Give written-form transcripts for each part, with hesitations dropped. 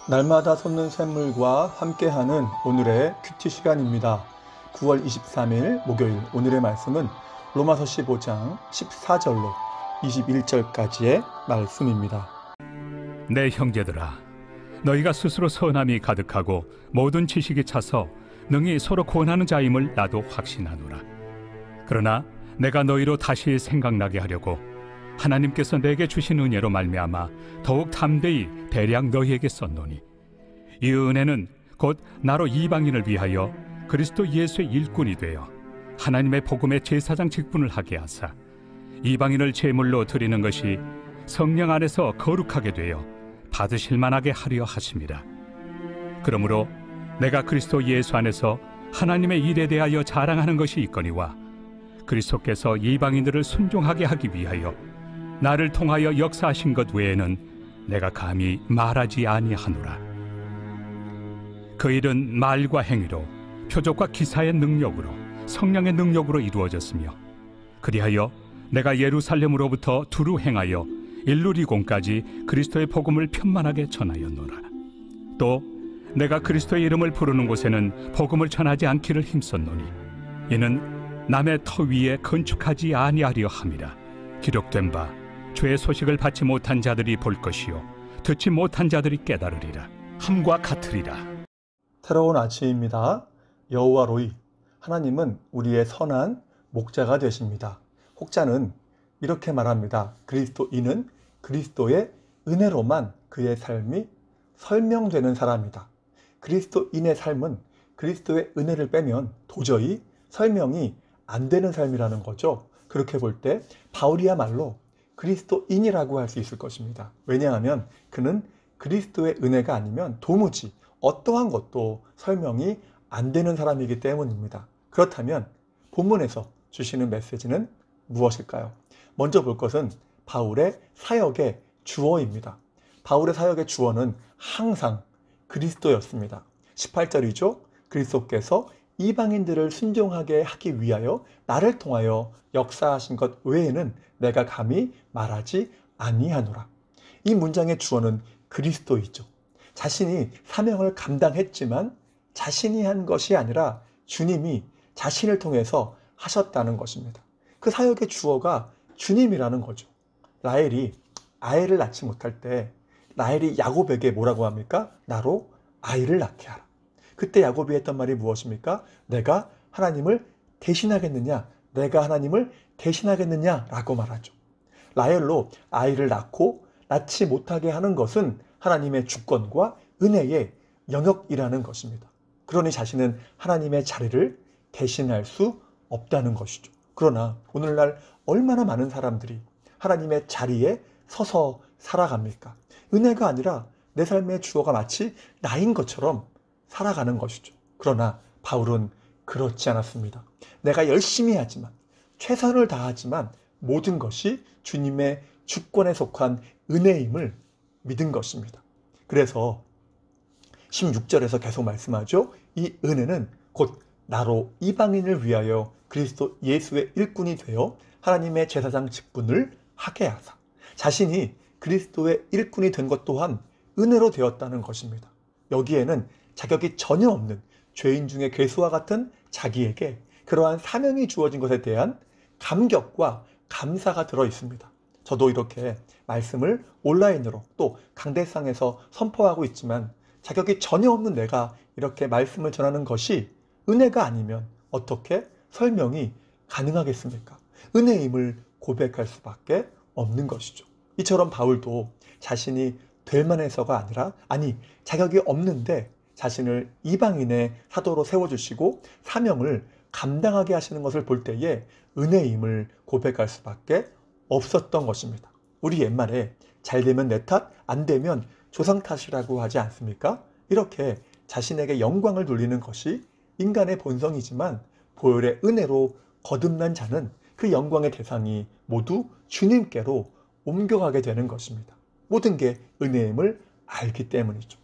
날마다 솟는 샘물과 함께하는 오늘의 큐티 시간입니다. 9월 23일 목요일 오늘의 말씀은 로마서 15장 14절로 21절까지의 말씀입니다. 내 형제들아, 너희가 스스로 선함이 가득하고 모든 지식이 차서 능히 서로 구원하는 자임을 나도 확신하노라. 그러나 내가 너희로 다시 생각나게 하려고 하나님께서 내게 주신 은혜로 말미암아 더욱 담대히 대량 너희에게 썼노니, 이 은혜는 곧 나로 이방인을 위하여 그리스도 예수의 일꾼이 되어 하나님의 복음의 제사장 직분을 하게 하사 이방인을 제물로 드리는 것이 성령 안에서 거룩하게 되어 받으실 만하게 하려 하심이라. 그러므로 내가 그리스도 예수 안에서 하나님의 일에 대하여 자랑하는 것이 있거니와 그리스도께서 이방인들을 순종하게 하기 위하여 나를 통하여 역사하신 것 외에는 내가 감히 말하지 아니하노라. 그 일은 말과 행위로, 표적과 기사의 능력으로, 성령의 능력으로 이루어졌으며, 그리하여 내가 예루살렘으로부터 두루 행하여 일루리공까지 그리스도의 복음을 편만하게 전하였노라. 또 내가 그리스도의 이름을 부르는 곳에는 복음을 전하지 않기를 힘썼노니, 이는 남의 터 위에 건축하지 아니하려 함이라. 기록된 바 죄의 소식을 받지 못한 자들이 볼 것이요 듣지 못한 자들이 깨달으리라. 함과 같으리라. 새로운 아침입니다. 여호와 로이, 하나님은 우리의 선한 목자가 되십니다. 혹자는 이렇게 말합니다. 그리스도인은 그리스도의 은혜로만 그의 삶이 설명되는 사람이다. 그리스도인의 삶은 그리스도의 은혜를 빼면 도저히 설명이 안 되는 삶이라는 거죠. 그렇게 볼 때 바울이야말로 그리스도인이라고 할 수 있을 것입니다. 왜냐하면 그는 그리스도의 은혜가 아니면 도무지 어떠한 것도 설명이 안 되는 사람이기 때문입니다. 그렇다면 본문에서 주시는 메시지는 무엇일까요? 먼저 볼 것은 바울의 사역의 주어입니다. 바울의 사역의 주어는 항상 그리스도였습니다. 18절이죠. 그리스도께서 이방인들을 순종하게 하기 위하여 나를 통하여 역사하신 것 외에는 내가 감히 말하지 아니하노라. 이 문장의 주어는 그리스도이죠. 자신이 사명을 감당했지만 자신이 한 것이 아니라 주님이 자신을 통해서 하셨다는 것입니다. 그 사역의 주어가 주님이라는 거죠. 라헬이 아이를 낳지 못할 때 라헬이 야곱에게 뭐라고 합니까? 나로 아이를 낳게 하라. 그때 야곱이 했던 말이 무엇입니까? 내가 하나님을 대신하겠느냐? 내가 하나님을 대신하겠느냐? 라고 말하죠. 라헬로 아이를 낳지 못하게 하는 것은 하나님의 주권과 은혜의 영역이라는 것입니다. 그러니 자신은 하나님의 자리를 대신할 수 없다는 것이죠. 그러나 오늘날 얼마나 많은 사람들이 하나님의 자리에 서서 살아갑니까? 은혜가 아니라 내 삶의 주어가 마치 나인 것처럼 살아가는 것이죠. 그러나 바울은 그렇지 않았습니다. 내가 열심히 하지만, 최선을 다하지만 모든 것이 주님의 주권에 속한 은혜임을 믿은 것입니다. 그래서 16절에서 계속 말씀하죠. 이 은혜는 곧 나로 이방인을 위하여 그리스도 예수의 일꾼이 되어 하나님의 제사장 직분을 하게 하사, 자신이 그리스도의 일꾼이 된 것 또한 은혜로 되었다는 것입니다. 여기에는 자격이 전혀 없는 죄인 중에 괴수와 같은 자기에게 그러한 사명이 주어진 것에 대한 감격과 감사가 들어 있습니다. 저도 이렇게 말씀을 온라인으로 또 강대상에서 선포하고 있지만 자격이 전혀 없는 내가 이렇게 말씀을 전하는 것이 은혜가 아니면 어떻게 설명이 가능하겠습니까? 은혜임을 고백할 수밖에 없는 것이죠. 이처럼 바울도 자신이 될 만해서가 아니라 자격이 없는데 자신을 이방인의 사도로 세워주시고 사명을 감당하게 하시는 것을 볼 때에 은혜임을 고백할 수밖에 없었던 것입니다. 우리 옛말에 잘 되면 내 탓, 안 되면 조상 탓이라고 하지 않습니까? 이렇게 자신에게 영광을 돌리는 것이 인간의 본성이지만 보혈의 은혜로 거듭난 자는 그 영광의 대상이 모두 주님께로 옮겨가게 되는 것입니다. 모든 게 은혜임을 알기 때문이죠.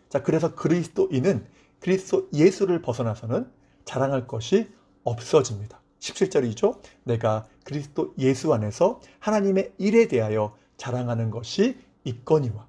자, 그래서 그리스도인은 그리스도 예수를 벗어나서는 자랑할 것이 없어집니다. 17절이죠. 내가 그리스도 예수 안에서 하나님의 일에 대하여 자랑하는 것이 있거니와.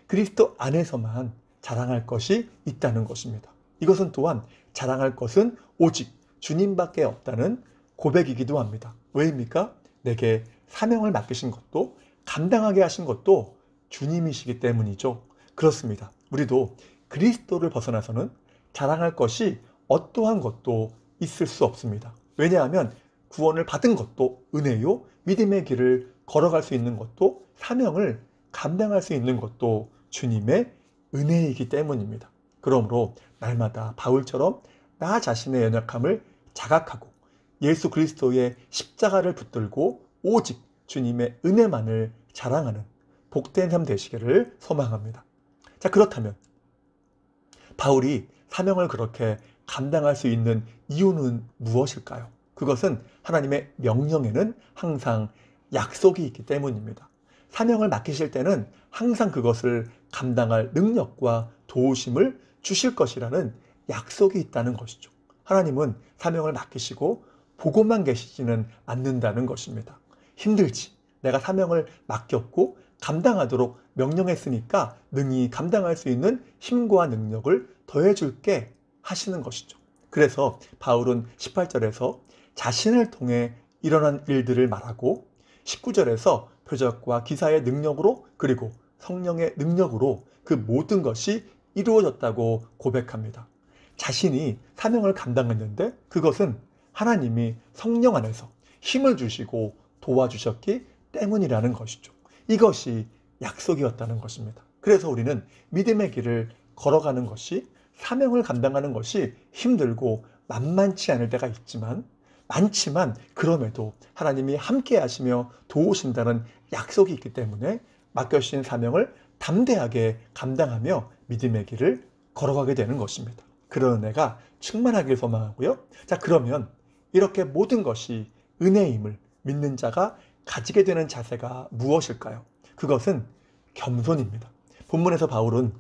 그리스도 안에서만 자랑할 것이 있다는 것입니다. 이것은 또한 자랑할 것은 오직 주님밖에 없다는 고백이기도 합니다. 왜입니까? 내게 사명을 맡기신 것도 감당하게 하신 것도 주님이시기 때문이죠. 그렇습니다. 우리도 그리스도를 벗어나서는 자랑할 것이 어떠한 것도 있을 수 없습니다. 왜냐하면 구원을 받은 것도 은혜요, 믿음의 길을 걸어갈 수 있는 것도 사명을 감당할 수 있는 것도 주님의 은혜이기 때문입니다. 그러므로 날마다 바울처럼 나 자신의 연약함을 자각하고 예수 그리스도의 십자가를 붙들고 오직 주님의 은혜만을 자랑하는 복된 삶 되시기를 소망합니다. 자, 그렇다면 바울이 사명을 그렇게 감당할 수 있는 이유는 무엇일까요? 그것은 하나님의 명령에는 항상 약속이 있기 때문입니다. 사명을 맡기실 때는 항상 그것을 감당할 능력과 도우심을 주실 것이라는 약속이 있다는 것이죠. 하나님은 사명을 맡기시고 보고만 계시지는 않는다는 것입니다. 힘들지. 내가 사명을 맡겼고 감당하도록 명령했으니까 능히 감당할 수 있는 힘과 능력을 더해줄게 하시는 것이죠. 그래서 바울은 18절에서 자신을 통해 일어난 일들을 말하고 19절에서 표적과 기사의 능력으로 그리고 성령의 능력으로 그 모든 것이 이루어졌다고 고백합니다. 자신이 사명을 감당했는데 그것은 하나님이 성령 안에서 힘을 주시고 도와주셨기 때문이라는 것이죠. 이것이 약속이었다는 것입니다. 그래서 우리는 믿음의 길을 걸어가는 것이 사명을 감당하는 것이 힘들고 만만치 않을 때가 많지만 그럼에도 하나님이 함께 하시며 도우신다는 약속이 있기 때문에 맡겨주신 사명을 담대하게 감당하며 믿음의 길을 걸어가게 되는 것입니다. 그런 은혜가 충만하길 소망하고요. 자, 그러면 이렇게 모든 것이 은혜임을 믿는 자가 가지게 되는 자세가 무엇일까요? 그것은 겸손입니다. 본문에서 바울은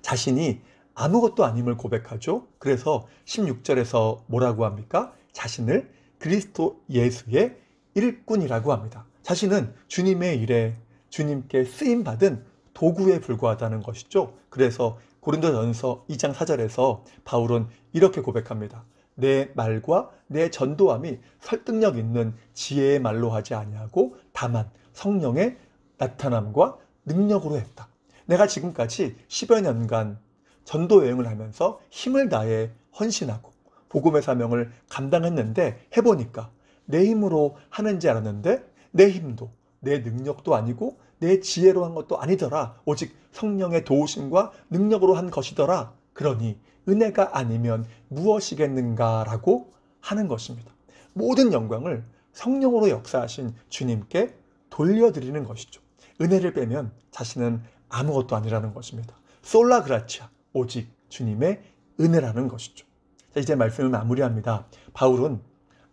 자신이 아무것도 아님을 고백하죠. 그래서 16절에서 뭐라고 합니까? 자신을 그리스도 예수의 일꾼이라고 합니다. 자신은 주님의 일에 주님께 쓰임받은 도구에 불과하다는 것이죠. 그래서 고린도전서 2장 4절에서 바울은 이렇게 고백합니다. 내 말과 내 전도함이 설득력 있는 지혜의 말로 하지 아니하고 다만 성령의 나타남과 능력으로 했다. 내가 지금까지 10여 년간 전도 여행을 하면서 힘을 다해 헌신하고 복음의 사명을 감당했는데 해보니까 내 힘으로 하는지 알았는데 내 힘도 내 능력도 아니고 내 지혜로 한 것도 아니더라. 오직 성령의 도우심과 능력으로 한 것이더라. 그러니 은혜가 아니면 무엇이겠는가라고 하는 것입니다. 모든 영광을 성령으로 역사하신 주님께 돌려드리는 것이죠. 은혜를 빼면 자신은 아무것도 아니라는 것입니다. 솔라 그라치아, 오직 주님의 은혜라는 것이죠. 자, 이제 말씀을 마무리합니다. 바울은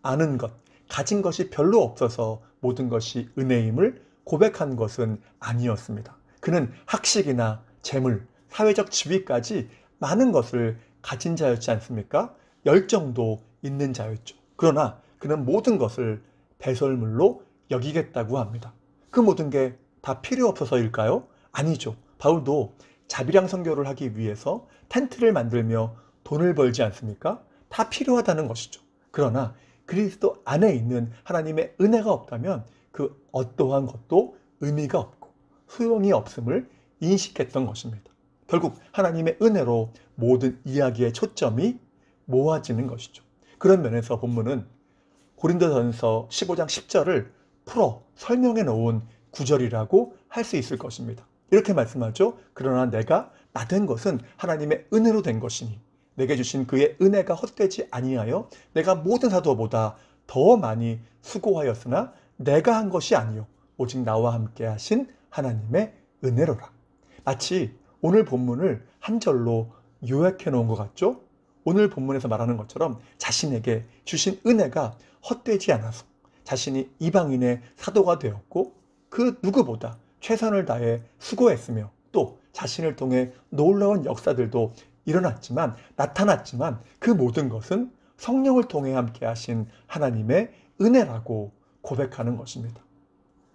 아는 것, 가진 것이 별로 없어서 모든 것이 은혜임을 고백한 것은 아니었습니다. 그는 학식이나 재물, 사회적 지위까지 많은 것을 가진 자였지 않습니까? 열정도 있는 자였죠. 그러나 그는 모든 것을 배설물로 여기겠다고 합니다. 그 모든 게 다 필요 없어서일까요? 아니죠. 바울도 자비랑 선교를 하기 위해서 텐트를 만들며 돈을 벌지 않습니까? 다 필요하다는 것이죠. 그러나 그리스도 안에 있는 하나님의 은혜가 없다면 그 어떠한 것도 의미가 없고 소용이 없음을 인식했던 것입니다. 결국 하나님의 은혜로 모든 이야기의 초점이 모아지는 것이죠. 그런 면에서 본문은 고린도전서 15장 10절을 풀어 설명해 놓은 구절이라고 할 수 있을 것입니다. 이렇게 말씀하죠. 그러나 내가 나된 것은 하나님의 은혜로 된 것이니 내게 주신 그의 은혜가 헛되지 아니하여 내가 모든 사도보다 더 많이 수고하였으나 내가 한 것이 아니요 오직 나와 함께 하신 하나님의 은혜로라. 마치 오늘 본문을 한 절로 요약해 놓은 것 같죠? 오늘 본문에서 말하는 것처럼 자신에게 주신 은혜가 헛되지 않아서 자신이 이방인의 사도가 되었고 그 누구보다 최선을 다해 수고했으며 또 자신을 통해 놀라운 역사들도 나타났지만 그 모든 것은 성령을 통해 함께 하신 하나님의 은혜라고 고백하는 것입니다.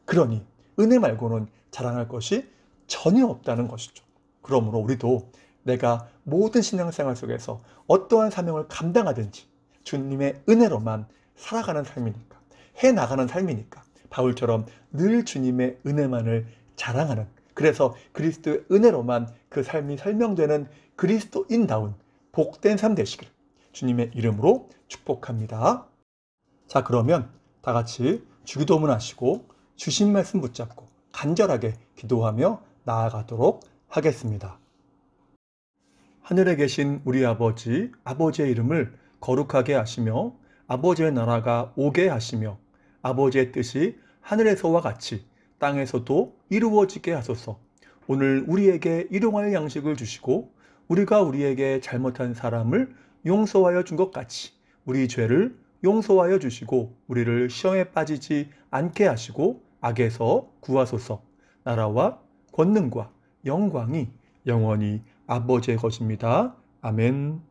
그러니 은혜 말고는 자랑할 것이 전혀 없다는 것이죠. 그러므로 우리도 내가 모든 신앙생활 속에서 어떠한 사명을 감당하든지 주님의 은혜로만 살아가는 삶이니까, 해나가는 삶이니까 바울처럼 늘 주님의 은혜만을 자랑하는, 그래서 그리스도의 은혜로만 그 삶이 설명되는 그리스도인다운 복된 삶 되시길 주님의 이름으로 축복합니다. 자, 그러면 다 같이 주기도문 하시고 주신 말씀 붙잡고 간절하게 기도하며 나아가도록 하겠습니다. 하늘에 계신 우리 아버지, 아버지의 이름을 거룩하게 하시며 아버지의 나라가 오게 하시며 아버지의 뜻이 하늘에서와 같이 땅에서도 이루어지게 하소서. 오늘 우리에게 일용할 양식을 주시고 우리가 우리에게 잘못한 사람을 용서하여 준 것 같이 우리 죄를 용서하여 주시고 우리를 시험에 빠지지 않게 하시고 악에서 구하소서. 나라와 권능과 영광이 영원히 아버지의 것입니다. 아멘.